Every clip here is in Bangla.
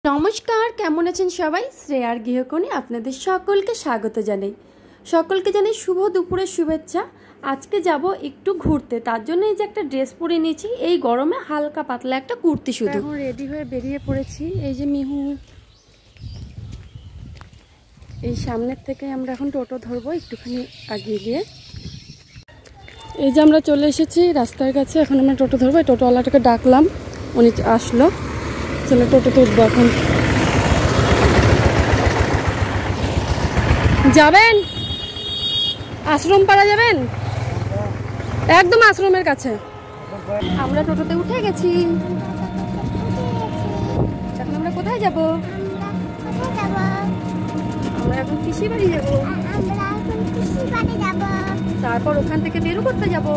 নমস্কার, কেমন আছেন সবাই? শ্রেয়ার গৃহকোণে আপনাদের সকলকে স্বাগত জানাই। সকলকে জানাই শুভ দুপুরের শুভেচ্ছা। আজকে যাব একটু ঘুরতে, তার জন্য এই যে একটা ড্রেস পরে নিয়েছি, এই গরমে হালকা পাতলা একটা কুর্তি শুধু। এখন রেডি হয়ে বেরিয়ে পড়েছি। এই যে মিহু, এই সামনের থেকে আমরা এখন টোটো ধরবো একটুখানি আগিয়ে গিয়ে। এই যে আমরা চলে এসেছি রাস্তার কাছে, এখন আমরা টোটো ধরবো। এই টোটোওয়ালাটাকে ডাকলাম, উনি আসলো। চলে টোটোতে উঠবো এখন। যাবেন আশ্রম পাড়া যাবেন? একদম আশ্রমের কাছে। আমরা টোটোতে উঠে গেছি। এখন আমরা কোথায় যাব? আমরা এখন পিসি বাড়ি যাব। তারপর ওখান থেকে বেরু করতে যাব।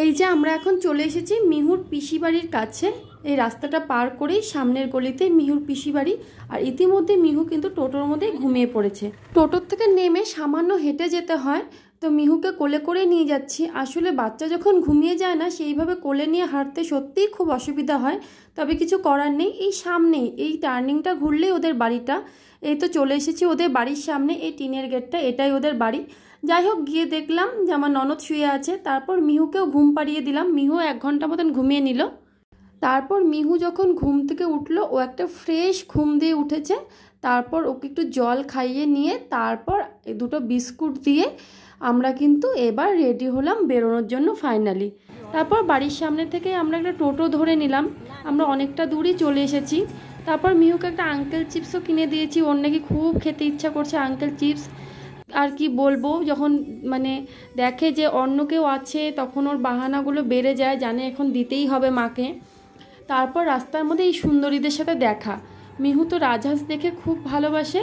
এই যে আমরা এখন চলে এসেছি মিহুর পিসি বাড়ির কাছে। এই রাস্তাটা পার করেই সামনের গলিতে মিহুর পিসি বাড়ি। আর ইতিমধ্যে মিহু কিন্তু টোটোর মধ্যে ঘুমিয়ে পড়েছে। টোটোর থেকে নেমে সামান্য হেঁটে যেতে হয়, তো মিহুকে কোলে করে নিয়ে যাচ্ছি। আসলে বাচ্চা যখন ঘুমিয়ে যায় না, সেইভাবে কোলে নিয়ে হাঁটতে সত্যিই খুব অসুবিধা হয়। তবে কিছু করার নেই, এই সামনেই এই টার্নিংটা ঘুরলেই ওদের বাড়িটা। এই তো চলে এসেছি ওদের বাড়ির সামনে। এই টিনের গেটটা, এটাই ওদের বাড়ি। যাই হোক, গিয়ে দেখলাম যে আমার ননদ শুয়ে আছে। তারপর মিহুকেও ঘুম পাড়িয়ে দিলাম। মিহু 1 ঘন্টা মতন ঘুমিয়ে নিল। তারপর মিহু যখন ঘুম থেকে উঠলো, ও একটা ফ্রেশ ঘুম দিয়ে উঠেছে। তারপর ওকে একটু জল খাইয়ে নিয়ে তারপর 2টো বিস্কুট দিয়ে আমরা কিন্তু এবার রেডি হলাম বেরোনোর জন্য ফাইনালি। তারপর বাড়ির সামনে থেকে আমরা একটা টোটো ধরে নিলাম। আমরা অনেকটা দূরই চলে এসেছি। তারপর মিহুকে একটা আঙ্কেল চিপসও কিনে দিয়েছি। ওর নাকি খুব খেতে ইচ্ছা করছে আঙ্কেল চিপস। আর কি বলবো, যখন মানে দেখে যে অন্য কেউ আছে, তখন ওর বাহানাগুলো বেড়ে যায়, জানে এখন দিতেই হবে মাকে। তারপর রাস্তার মধ্যে এই সুন্দরীদের সাথে দেখা। মিহু তো রাজহাঁস দেখে খুব ভালোবাসে,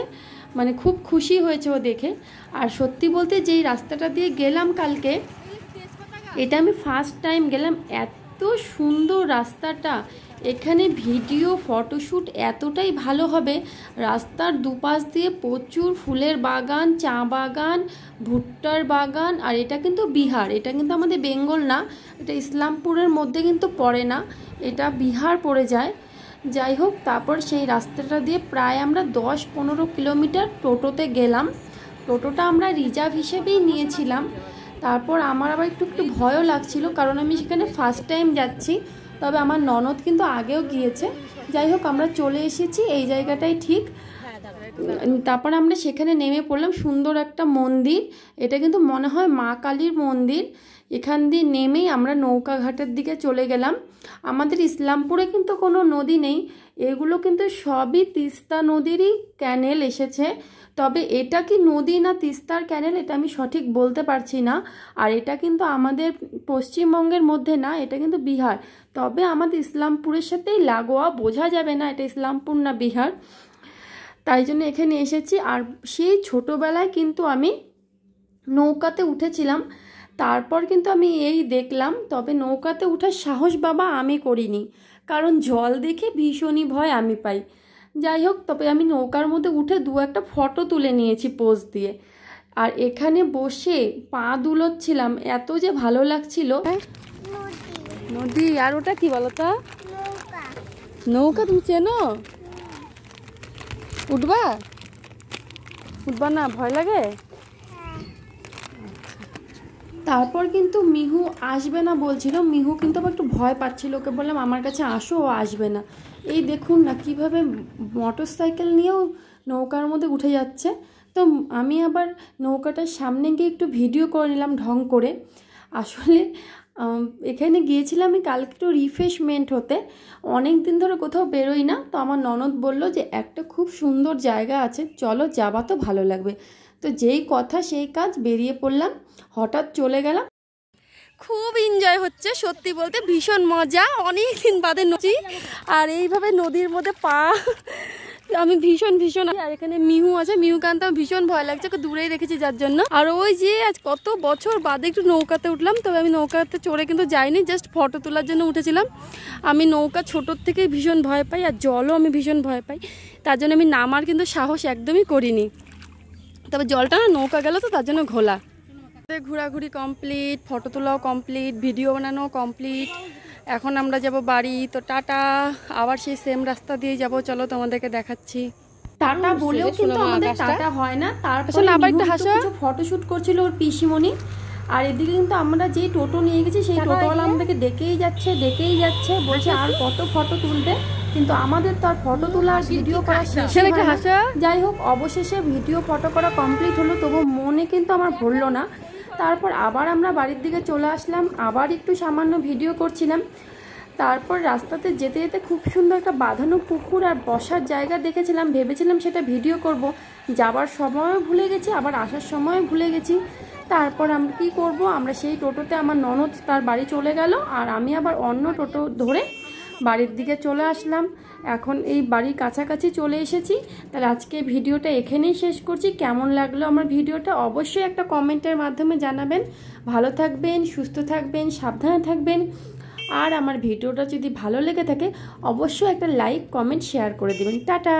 মানে খুব খুশি হয়েছে ও দেখে। আর সত্যি বলতে যেই রাস্তাটা দিয়ে গেলাম কালকে, এটা আমি ফার্স্ট টাইম গেলাম। এত সুন্দর রাস্তাটা, এখানে ভিডিও ফটোশ্যুট এতটাই ভালো হবে। রাস্তার দুপাশ দিয়ে প্রচুর ফুলের বাগান, চা বাগান, ভুট্টার বাগান। আর এটা কিন্তু বিহার, এটা কিন্তু আমাদের বেঙ্গল না, এটা ইসলামপুরের মধ্যে কিন্তু পড়ে না, এটা বিহার পড়ে যায়। যাই হোক, তারপর সেই রাস্তাটা দিয়ে প্রায় আমরা 10-15 কিলোমিটার টোটোতে গেলাম। টোটোটা আমরা রিজার্ভ হিসেবেই নিয়েছিলাম। তারপর আমার আবার একটু ভয়ও লাগছিল, কারণ আমি সেখানে ফার্স্ট টাইম যাচ্ছি। তবে আমার ননদ কিন্তু আগেও গিয়েছে। যাই হোক, আমরা চলে এসেছি এই জায়গাটাই ঠিক। তারপর আমরা সেখানে নেমে পড়লাম। সুন্দর একটা মন্দির, এটা কিন্তু মনে হয় মা কালীর মন্দির। এখান দিয়ে নেমেই আমরা নৌকা ঘাটের দিকে চলে গেলাম। আমাদের ইসলামপুরে কিন্তু কোনো নদী নেই, এগুলো কিন্তু সবই তিস্তা নদীরই ক্যানেল এসেছে। তবে এটা কি নদী না তিস্তার ক্যানেল, এটা আমি সঠিক বলতে পারছি না। আর এটা কিন্তু আমাদের পশ্চিমবঙ্গের মধ্যে না, এটা কিন্তু বিহার। তবে আমাদের ইসলামপুরের সাথেই লাগোয়া, বোঝা যাবে না এটা ইসলামপুর না বিহার। তাই জন্য এখানে এসেছি। আর সেই ছোটোবেলায় কিন্তু আমি নৌকাতে উঠেছিলাম। তারপর কিন্তু আমি এই দেখলাম, তবে নৌকাতে ওঠার সাহস বাবা আমি করিনি, কারণ জল দেখে ভীষণই ভয় আমি পাই। যাই হোক, তবে আমি নৌকার মধ্যে উঠে 2-1টা ফটো তুলে নিয়েছি পোজ দিয়ে। আর এখানে বসে পা দুলোচ্ছিলাম, এত যে ভালো লাগছিল। নদী। আর ওটা কি বলো তো? নৌকা। তুমি চেনো? উঠবা? উঠবা না? ভয় লাগে? তারপর কিন্তু মিহু আসবে না বলছিল। মিহু কিন্তু আবার একটু ভয় পাচ্ছিল। ওকে বললাম আমার কাছে আসো, ও আসবে না। এই দেখুন না কিভাবে মোটর সাইকেল নিয়েও নৌকার মধ্যে উঠে যাচ্ছে। তো আমি আবার নৌকাটার সামনে গিয়ে একটু ভিডিও করে নিলাম ঢং করে। আসলে এখানে গিয়েছিলাম আমি কালকে একটু রিফ্রেশমেন্ট হতে। অনেক দিন ধরে কোথাও বেরোই না, তো আমার ননদ বলল যে একটা খুব সুন্দর জায়গা আছে, চলো যাবা তো ভালো লাগবে। তো যেই কথা সেই কাজ, বেরিয়ে পড়লাম। হঠাৎ চলে গেলাম। খুব এনজয় হচ্ছে, সত্যি বলতে ভীষণ মজা। অনেক দিন বাদে নদী, আর এইভাবে নদীর মধ্যে পা আমি ভীষণ আর এখানে মিহু আছে। মিহুকে আনতে আমার ভীষণ ভয় লাগছে, ওকে দূরেই রেখেছি যার জন্য। আর ওই যে আজ কত বছর বাদে একটু নৌকাতে উঠলাম। তবে আমি নৌকাতে চড়ে কিন্তু যাইনি, জাস্ট ফটো তোলার জন্য উঠেছিলাম। আমি নৌকা ছোটোর থেকেই ভীষণ ভয় পাই, আর জলও আমি ভীষণ ভয় পাই। তার জন্য আমি নামার কিন্তু সাহস একদমই করিনি। তবে জলটা না, নৌকা গেল তো তার জন্য ঘোলা। ঘোরাঘুরি কমপ্লিট, ফটো তোলাও কমপ্লিট, ভিডিও বানানো কমপ্লিট। এখন আমরা যাব বাড়ি। তো টাটা, আবার সেই সেম রাস্তা দিয়ে যাব, চলো তোমাদেরকে দেখাচ্ছি। টাটা বলেও কিন্তু আমাদের টাটা হয় না। তারপর আবার একটু কিছু ফটোশুট করছিল ওর পিসিমণি। আর এদিকে কিন্তু আমরা যে টোটো নিয়ে গেছি সেই টোটোওয়ালা আমাদেরকে ডেকেই যাচ্ছে, বলছে আর কত ফটো তুলবে, কিন্তু আমাদের তো আর ফটো তোলা আর ভিডিও করা শেষ হয় না। যাই হোক, অবশেষে ভিডিও ফটো করা কমপ্লিট হলো, তবু মনে কিন্তু আমার ভরলো না। তারপর আবার আমরা বাড়ির দিকে চলে আসলাম, আবার একটু সামান্য ভিডিও করছিলাম। তারপর রাস্তাতে যেতে যেতে খুব সুন্দর একটা বাঁধানো পুকুর আর বসার জায়গা দেখেছিলাম, ভেবেছিলাম সেটা ভিডিও করব। যাবার সময়ও ভুলে গেছি, আবার আসার সময়ও ভুলে গেছি। তারপর আমরা কী করব, আমরা সেই টোটোতে আমার ননদ তার বাড়ি চলে গেল, আর আমি আবার অন্য টোটো ধরে বাড়ির দিকে চলে আসলাম। এখন এই বাড়ির কাছাকাছি চলে এসেছি। তাহলে আজকে ভিডিওটা এখানেই শেষ করছি। কেমন লাগলো আমার ভিডিওটা অবশ্যই একটা কমেন্টের মাধ্যমে জানাবেন। ভালো থাকবেন, সুস্থ থাকবেন, সাবধানে থাকবেন। আর আমার ভিডিওটা যদি ভালো লেগে থাকে অবশ্যই একটা লাইক, কমেন্ট, শেয়ার করে দেবেন। টাটা।